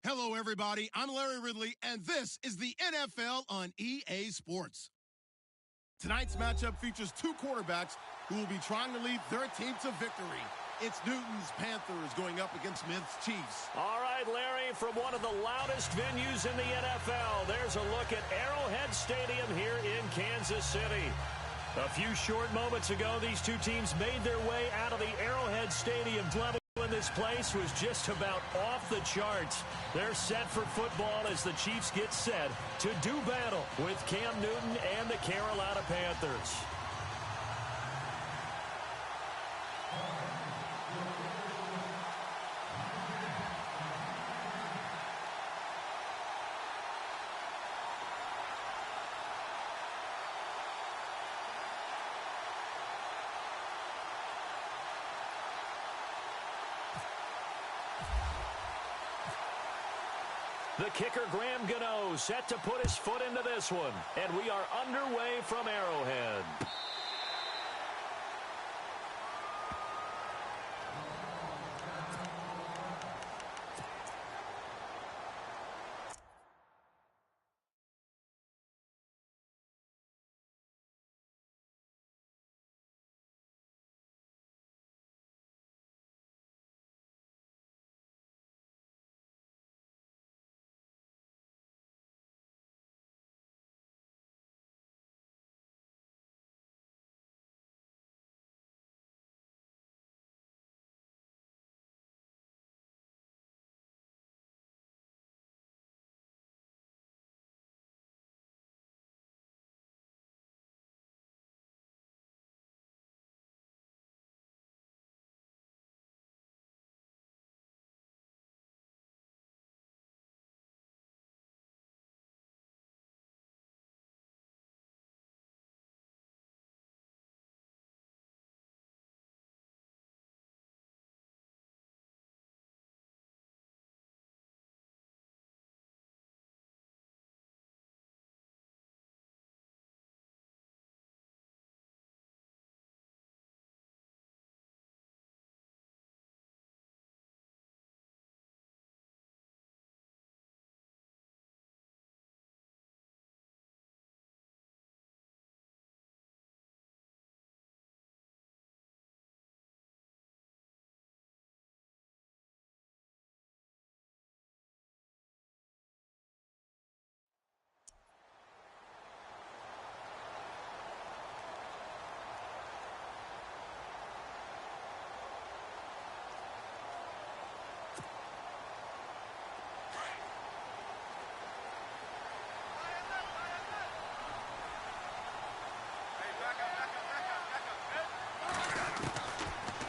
Hello, everybody. I'm Larry Ridley, and this is the NFL on EA Sports. Tonight's matchup features two quarterbacks who will be trying to lead their team to victory. It's Newton's Panthers going up against Smith's Chiefs. All right, Larry, from one of the loudest venues in the NFL, there's a look at Arrowhead Stadium here in Kansas City. A few short moments ago, these two teams made their way out of the Arrowhead Stadium level. In this place was just about off the charts. They're set for football as the Chiefs get set to do battle with Cam Newton and the Carolina Panthers. The kicker, Graham Gano, set to put his foot into this one. And we are underway from Arrowhead.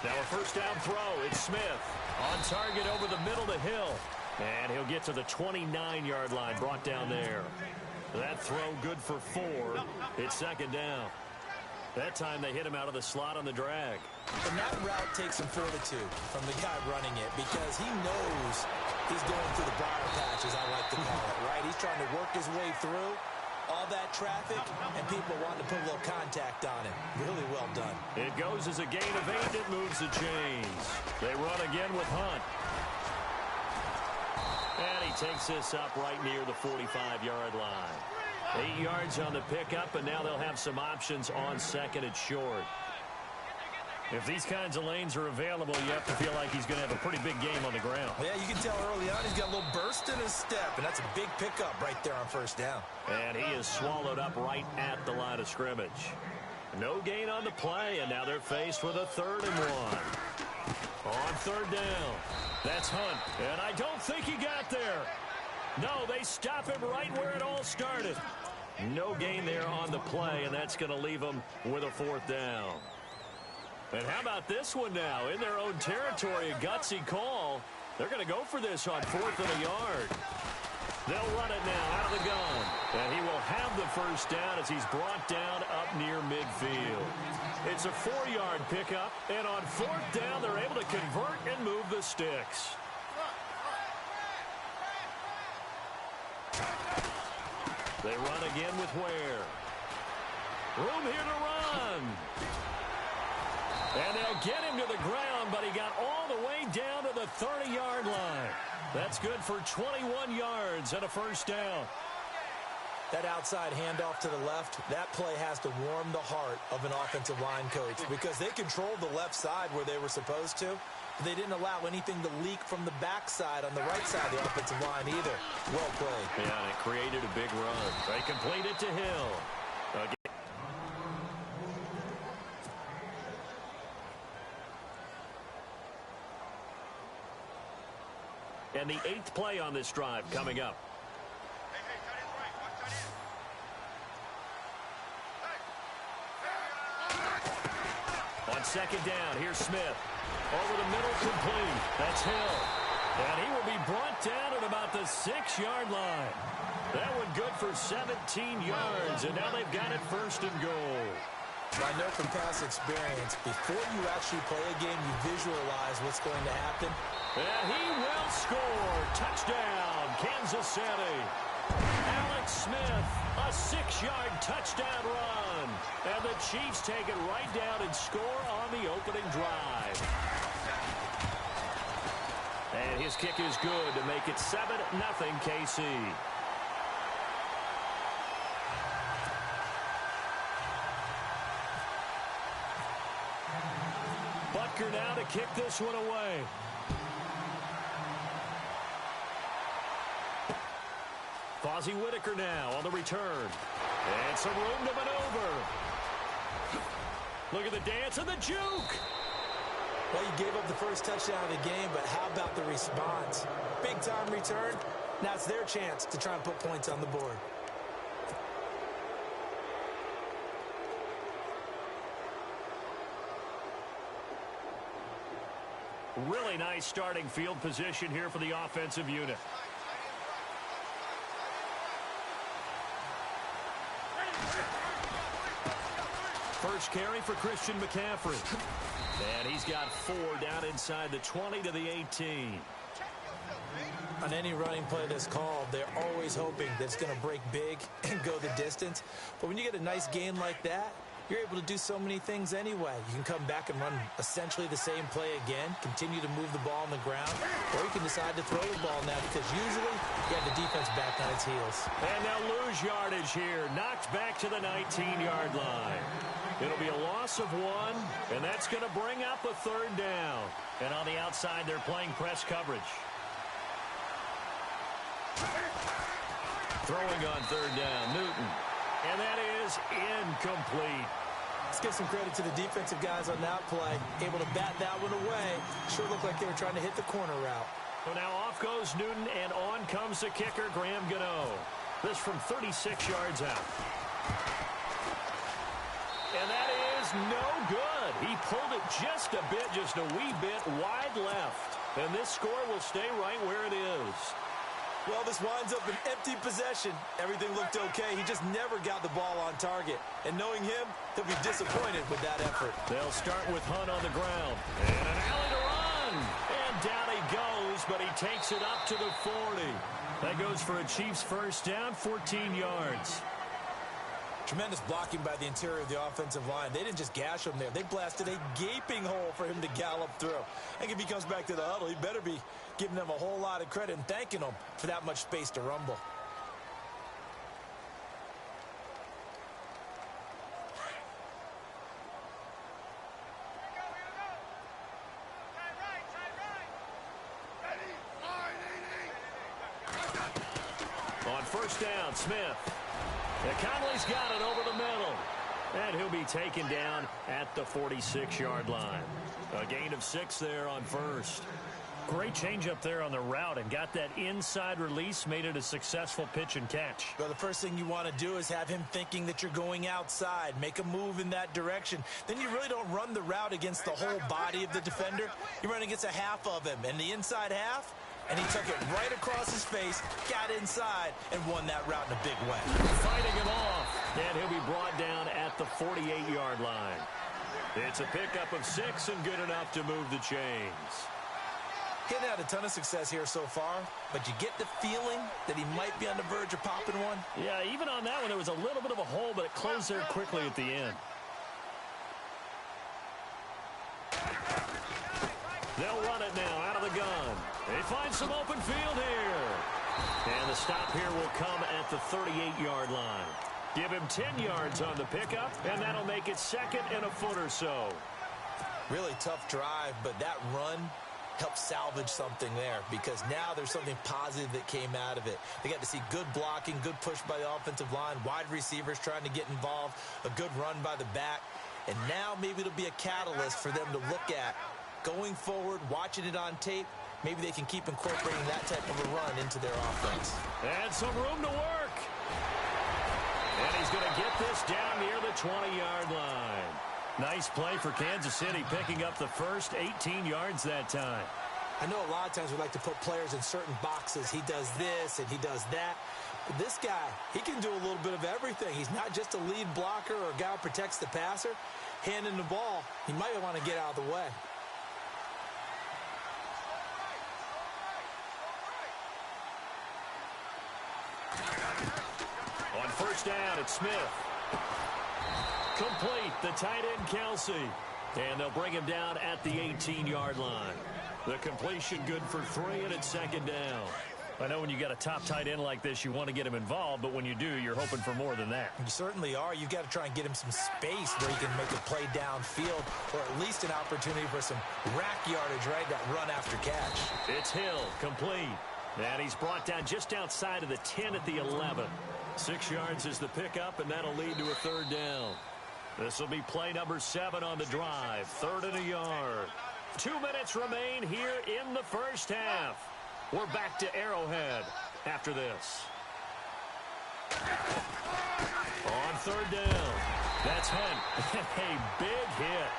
Now a first down throw. It's Smith on target over the middle to Hill. And he'll get to the 29-yard line, brought down there. That throw good for 4. It's second down. That time they hit him out of the slot on the drag. And that route takes some fortitude from the guy running it because he knows he's going through the briar patch, as I like to call it, right? He's trying to work his way through all that traffic, and people wanting to put a little contact on him. Really well done. It goes as a gain of 8. It moves the chains. They run again with Hunt. And he takes this up right near the 45-yard line. 8 yards on the pickup, and now they'll have some options on second and short. If these kinds of lanes are available, you have to feel like he's going to have a pretty big game on the ground. Yeah, you can tell early on he's got a little burst in his step, and that's a big pickup right there on first down. And he is swallowed up right at the line of scrimmage. No gain on the play, and now they're faced with a 3rd and 1. On 3rd down, that's Hunt, and I don't think he got there. No, they stop him right where it all started. No gain there on the play, and that's going to leave them with a 4th down. And how about this one now? In their own territory, a gutsy call. They're going to go for this on 4th and a yard. They'll run it now out of the gun. And he will have the first down as he's brought down up near midfield. It's a 4-yard pickup, and on 4th down, they're able to convert and move the sticks. They run again with Ware. Room here to run. And they'll get him to the ground, but he got all the way down to the 30-yard line. That's good for 21 yards and a first down. That outside handoff to the left, that play has to warm the heart of an offensive line coach because they controlled the left side where they were supposed to. But they didn't allow anything to leak from the backside on the right side of the offensive line either. Well played. Yeah, and it created a big run. They complete it to Hill. Again. And the 8th play on this drive coming up. On second down, here's Smith. Over the middle, complete. That's Hill. And he will be brought down at about the 6-yard line. That one good for 17 yards, and now they've got it first and goal. I know from past experience, before you actually play a game, you visualize what's going to happen. And he will score. Touchdown, Kansas City. Alex Smith, a 6-yard touchdown run. And the Chiefs take it right down and score on the opening drive. And his kick is good to make it 7-0 KC. Butker now to kick this one away. Fozzie Whitaker now on the return. And some room to maneuver. Look at the dance and the juke. Well, you gave up the first touchdown of the game, but how about the response? Big-time return. Now it's their chance to try and put points on the board. Really nice starting field position here for the offensive unit. First carry for Christian McCaffrey. And he's got 4 down inside the 20 to the 18. On any running play that's called, they're always hoping that it's going to break big and go the distance. But when you get a nice gain like that, you're able to do so many things anyway. You can come back and run essentially the same play again, continue to move the ball on the ground, or you can decide to throw the ball now because usually you have the defense back on its heels. And they'll lose yardage here. Knocked back to the 19-yard line. It'll be a loss of 1, and that's going to bring up a 3rd down. And on the outside, they're playing press coverage. Throwing on 3rd down, Newton. And that is incomplete. Let's give some credit to the defensive guys on that play. Able to bat that one away. Sure looked like they were trying to hit the corner route. So now off goes Newton, and on comes the kicker, Graham Gano. This from 36 yards out. And that is no good. He pulled it just a bit, just a wee bit wide left. And this score will stay right where it is. Well, this winds up an empty possession. Everything looked okay. He just never got the ball on target. And knowing him, he'll be disappointed with that effort. They'll start with Hunt on the ground. And an alley to run. And down he goes, but he takes it up to the 40. That goes for a Chiefs first down, 14 yards. Tremendous blocking by the interior of the offensive line. They didn't just gash him there. They blasted a gaping hole for him to gallop through. And if he comes back to the huddle, he better be giving them a whole lot of credit and thanking them for that much space to rumble. On first down, Smith. And Conley's got it over the middle. And he'll be taken down at the 46-yard line. A gain of 6 there on first. Great change up there on the route and got that inside release, made it a successful pitch and catch. Well, the first thing you want to do is have him thinking that you're going outside, make a move in that direction. Then you really don't run the route against the whole body of the defender. You run against a half of him, and the inside half, and he took it right across his face, got inside, and won that route in a big way. Fighting him off, and he'll be brought down at the 48-yard line. It's a pickup of 6 and good enough to move the chains. He hadn't had a ton of success here so far, but you get the feeling that he might be on the verge of popping one. Yeah, even on that one, there was a little bit of a hole, but it closed there quickly at the end. They'll run it now out of the gun. They find some open field here. And the stop here will come at the 38-yard line. Give him 10 yards on the pickup, and that'll make it second and a foot or so. Really tough drive, but that run helped salvage something there because now there's something positive that came out of it. They got to see good blocking, good push by the offensive line, wide receivers trying to get involved, a good run by the back, and now maybe it'll be a catalyst for them to look at going forward, watching it on tape. Maybe they can keep incorporating that type of a run into their offense. And some room to work. And he's going to get this down near the 20-yard line. Nice play for Kansas City, picking up the first 18 yards that time. I know a lot of times we like to put players in certain boxes. He does this and he does that. But this guy, he can do a little bit of everything. He's not just a lead blocker or a guy who protects the passer. Handing the ball, he might want to get out of the way. On first down, it's Smith. Complete, the tight end, Kelsey. And they'll bring him down at the 18-yard line. The completion good for 3, and it's second down. I know when you got a top tight end like this, you want to get him involved, but when you do, you're hoping for more than that. You certainly are. You've got to try and get him some space where he can make a play downfield or at least an opportunity for some rack yardage, right? That run after catch. It's Hill, complete. And he's brought down just outside of the 10 at the 11. 6 yards is the pickup, and that'll lead to a third down. This will be play number 7 on the drive. 3rd and a yard. 2 minutes remain here in the first half. We're back to Arrowhead after this. On 3rd down. That's Hunt. A big hit.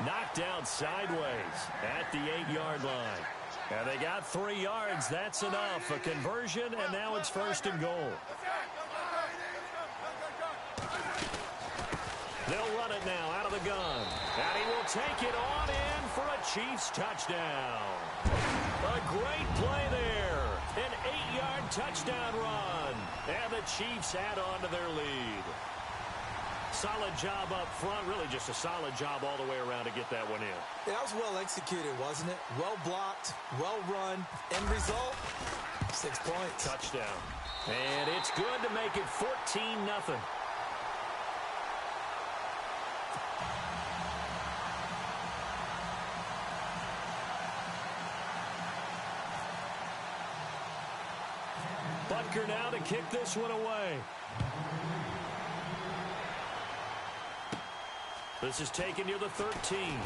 Knocked down sideways at the 8-yard line. And they got 3 yards. That's enough. A conversion, and now it's 1st and goal. They'll run it now out of the gun. And he will take it on in for a Chiefs touchdown. A great play there. An 8-yard touchdown run. And the Chiefs add on to their lead. Solid job up front. Really just a solid job all the way around to get that one in. That was well executed, wasn't it? Well blocked, well run. End result, 6 points. Touchdown. And it's good to make it 14-0. Butker now to kick this one away. This is taken near the 13. And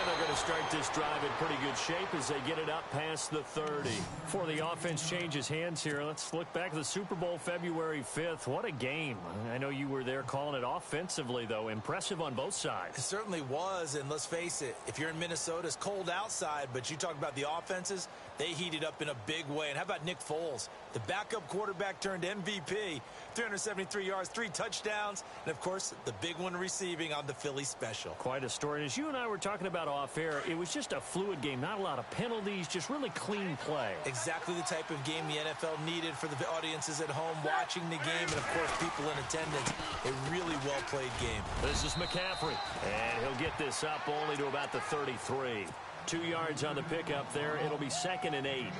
they're going to start this drive in pretty good shape as they get it up past the 30. Before the offense changes hands here, let's look back at the Super Bowl February 5th. What a game. I know you were there calling it offensively, though. Impressive on both sides. It certainly was, and let's face it, if you're in Minnesota, it's cold outside, but you talk about the offenses, they heated up in a big way. And how about Nick Foles? The backup quarterback turned MVP, 373 yards, 3 touchdowns, and, of course, the big one receiving on the Philly special. Quite a story. And as you and I were talking about off air, it was just a fluid game. Not a lot of penalties, just really clean play. Exactly the type of game the NFL needed for the audiences at home watching the game and, of course, people in attendance. A really well-played game. This is McCaffrey, and he'll get this up only to about the 33. 2 yards on the pickup there. It'll be 2nd and 8.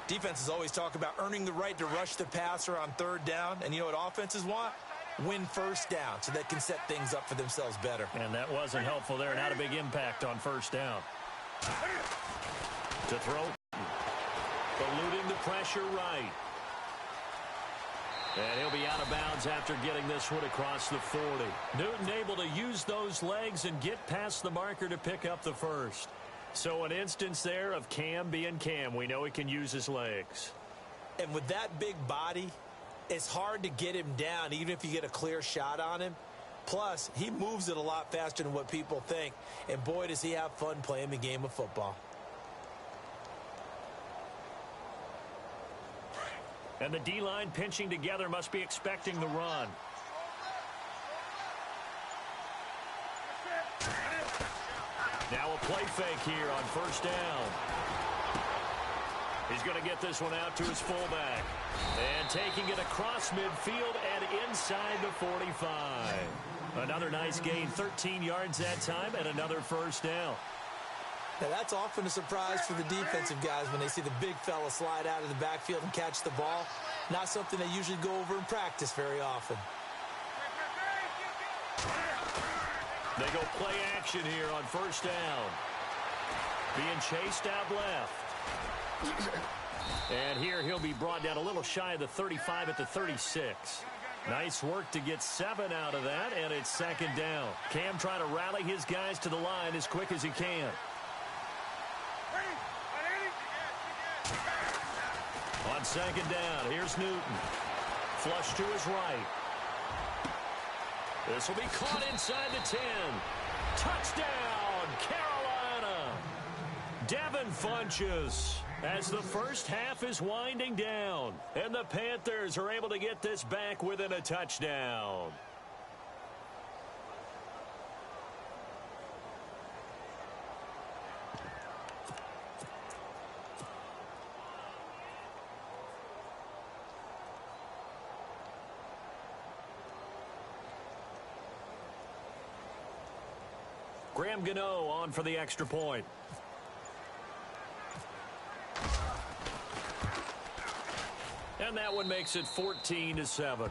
Defenses always talk about earning the right to rush the passer on 3rd down. And you know what offenses want? Win 1st down so they can set things up for themselves better. And that wasn't helpful there. Not a big impact on 1st down. To throw. Eluding the pressure right. And he'll be out of bounds after getting this one across the 40. Newton able to use those legs and get past the marker to pick up the 1st. So an instance there of Cam being Cam. We know he can use his legs. And with that big body, it's hard to get him down, even if you get a clear shot on him. Plus, he moves it a lot faster than what people think. And boy, does he have fun playing the game of football. And the D-line pinching together must be expecting the run. Now a play fake here on 1st down. He's going to get this one out to his fullback. And taking it across midfield and inside the 45. Another nice gain, 13 yards that time, and another 1st down. Now, that's often a surprise for the defensive guys when they see the big fella slide out of the backfield and catch the ball. Not something they usually go over in practice very often. They go play action here on first down. Being chased out left. And here he'll be brought down a little shy of the 35 at the 36. Nice work to get 7 out of that, and it's second down. Cam trying to rally his guys to the line as quick as he can. On second down, here's Newton. Flush to his right. This will be caught inside the 10. Touchdown, Carolina. Devin Funchess as the first half is winding down. And the Panthers are able to get this back within a touchdown. Graham Gano on for the extra point. And that one makes it 14-7.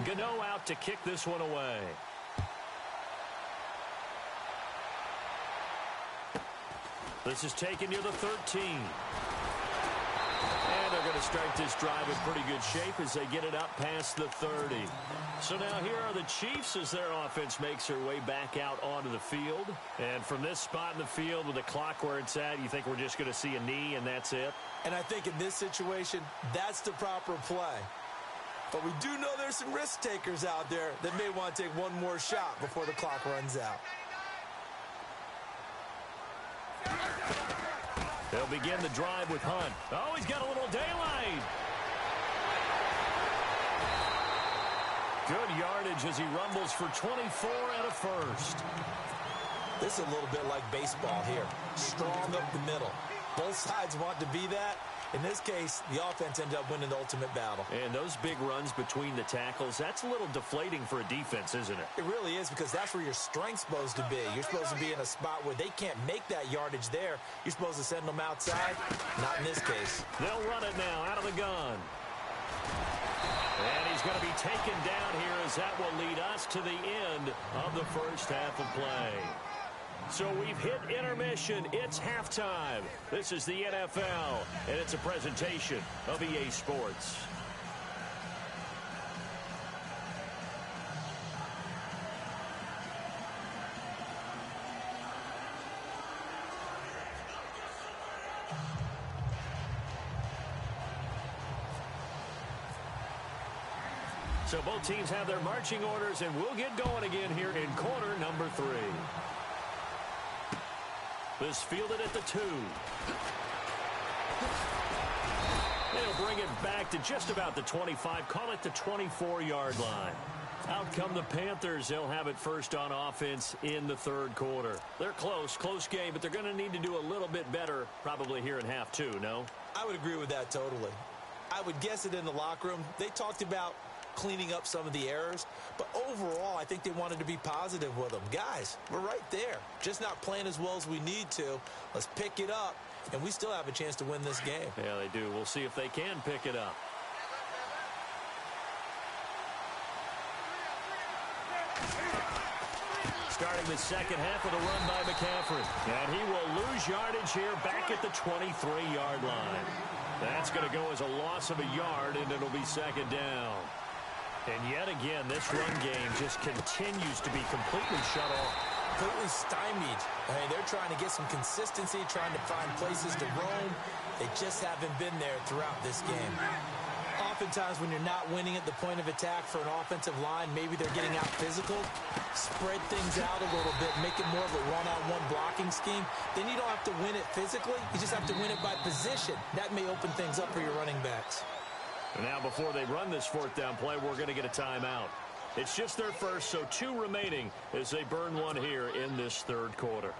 Gano out to kick this one away. This is taken near the 13. And they're going to start this drive in pretty good shape as they get it up past the 30. So now here are the Chiefs as their offense makes their way back out onto the field. And from this spot in the field with the clock where it's at, you think we're just going to see a knee and that's it? And I think in this situation, that's the proper play. But we do know there's some risk takers out there that may want to take one more shot before the clock runs out. They'll begin the drive with Hunt. Oh, he's got a little daylight. Good yardage as he rumbles for 24 and a first. This is a little bit like baseball here. Strong up the middle. Both sides want to be that. In this case, the offense ended up winning the ultimate battle. And those big runs between the tackles, that's a little deflating for a defense, isn't it? It really is, because that's where your strength's supposed to be. You're supposed to be in a spot where they can't make that yardage there. You're supposed to send them outside. Not in this case. They'll run it now out of the gun. And he's going to be taken down here as that will lead us to the end of the first half of play. So we've hit intermission. It's halftime. This is the NFL, and it's a presentation of EA Sports. So both teams have their marching orders, and we'll get going again here in quarter number 3. This fielded at the 2. They'll bring it back to just about the 25. Call it the 24-yard line. Out come the Panthers. They'll have it first on offense in the third quarter. They're close game, but they're going to need to do a little bit better probably here in half 2, no? I would agree with that totally. I would guess it in the locker room. They talked about cleaning up some of the errors, but overall I think they wanted to be positive with them. Guys, we're right there, just not playing as well as we need to. Let's pick it up, and we still have a chance to win this game. Yeah, they do. We'll see if they can pick it up. Starting the second half of the run by McCaffrey, and he will lose yardage here back at the 23-yard line. That's going to go as a loss of a yard, and it'll be second down. And yet again, this run game just continues to be completely shut off. Completely stymied. I mean, they're trying to get some consistency, trying to find places to roam. They just haven't been there throughout this game. Oftentimes when you're not winning at the point of attack for an offensive line, maybe they're getting out physical, spread things out a little bit, make it more of a one-on-one blocking scheme. Then you don't have to win it physically. You just have to win it by position. That may open things up for your running backs. And now before they run this fourth down play, we're going to get a timeout. It's just their first, so 2 remaining as they burn one here in this third quarter.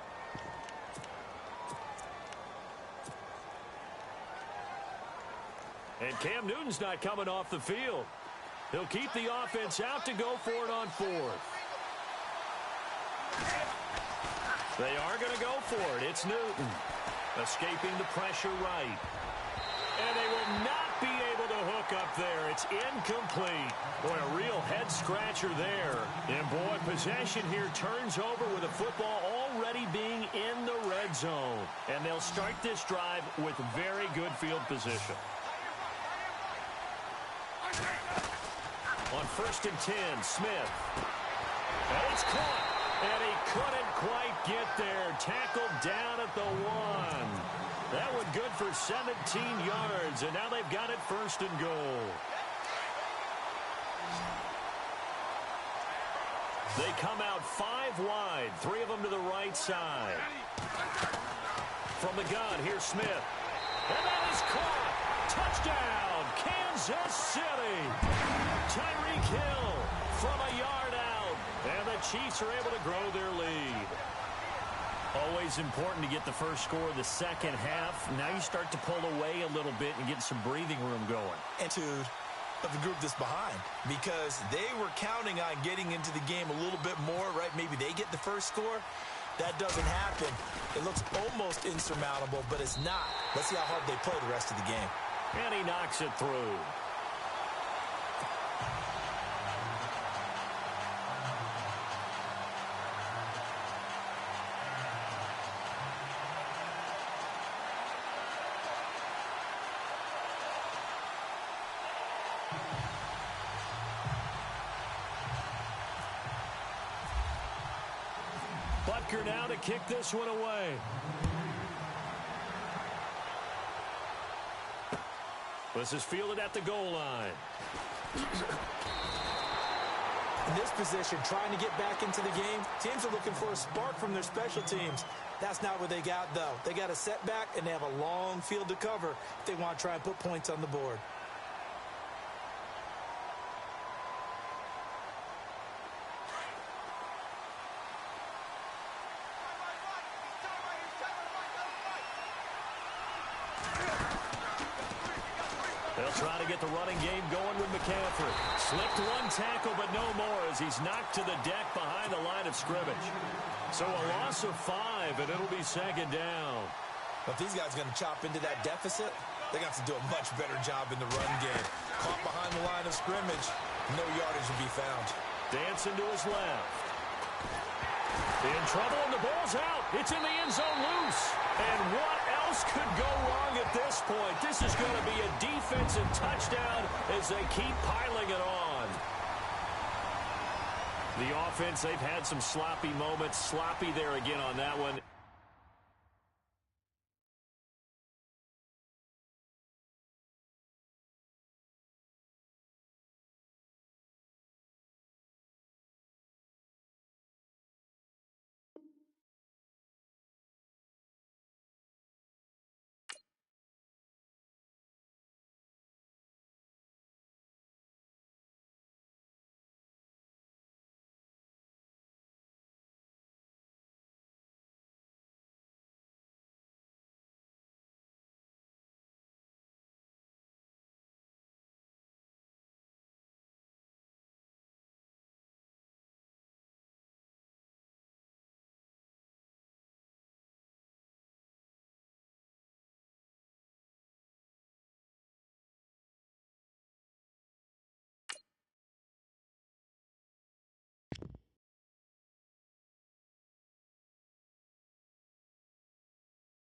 And Cam Newton's not coming off the field. He'll keep the offense out to go for it on 4th. They are going to go for it. It's Newton escaping the pressure right. And they will not be able to hook up there. It's incomplete. Boy, a real head-scratcher there. And, boy, possession here turns over with the football already being in the red zone. And they'll start this drive with very good field position. On 1st and 10, Smith. And it's caught. And he couldn't quite get there. Tackled down at the 1. That one good for 17 yards. And now they've got it 1st and goal. They come out 5 wide. 3 of them to the right side. From the gun, here's Smith. And that is caught. Touchdown, Kansas City. Tyreek Hill from a yard out. And the Chiefs are able to grow their lead. Always important to get the first score of the second half. Now you start to pull away a little bit and get some breathing room going. Attitude of the group that's behind, because they were counting on getting into the game a little bit more, right? Maybe they get the first score. That doesn't happen. It looks almost insurmountable, but it's not. Let's see how hard they play the rest of the game. And he knocks it through. Butker now to kick this one away. This is fielded at the goal line. In this position, trying to get back into the game, teams are looking for a spark from their special teams. That's not what they got, though. They got a setback, and they have a long field to cover if they want to try and put points on the board. They'll try to get the running game going with McCaffrey. Slipped one tackle, but no more as he's knocked to the deck behind the line of scrimmage. So a loss of 5, and it'll be 2nd down. But if these guys are going to chop into that deficit, they got to do a much better job in the run game. Caught behind the line of scrimmage, no yardage will be found. Dancing to his left. In trouble, and the ball's out. It's in the end zone loose. And what else could go wrong at this point? This is going to be a defensive touchdown as they keep piling it on. The offense, they've had some sloppy moments. Sloppy there again on that one.